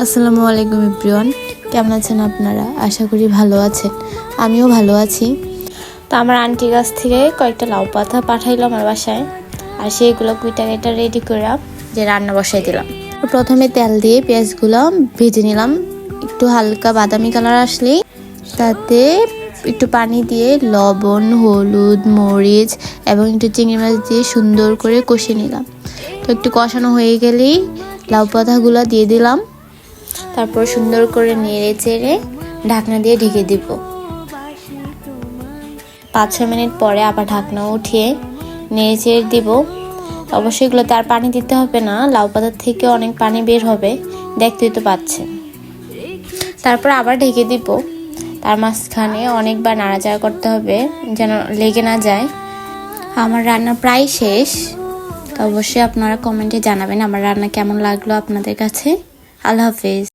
আসসালামু আলাইকুম এভরিওয়ান, কেমন আছেন আপনারা? আশা করি ভালো আছেন, আমিও ভালো আছি। তো আমার আন্টির কাছ থেকে কয়েকটা লাউ পাতা পাঠাইলো আমার বাসায়, আর সেইগুলো কুইটা কেটে রেডি করে যে রান্না বসাই দিলাম। প্রথমে তেল দিয়ে পেঁয়াজগুলো ভেজে নিলাম, একটু হালকা বাদামি কালার আসলেই তাতে একটু পানি দিয়ে লবণ, হলুদ, মরিচ এবং একটু চিংড়ি মাছ দিয়ে সুন্দর করে কষিয়ে নিলাম। তো একটু কষানো হয়ে গেলেই লাউ পাতাগুলো দিয়ে দিলাম, তারপর সুন্দর করে নেড়ে চেড়ে ঢাকনা দিয়ে ঢেকে দিব। 5-6 মিনিট পরে আবার ঢাকনা উঠিয়ে নেড়ে চেড়ে দিব। অবশ্যই এগুলোতে আর পানি দিতে হবে না, লাউ পাতার থেকে অনেক পানি বের হবে, দেখতেই তো পাচ্ছেন। তারপর আবার ঢেকে দিব। তার মাঝখানে অনেকবার নাড়াচাড়া করতে হবে যেন লেগে না যায়। আমার রান্না প্রায় শেষ। তো অবশ্যই আপনারা কমেন্টে জানাবেন আমার রান্না কেমন লাগলো আপনাদের কাছে। আল্লাহ হাফেজ।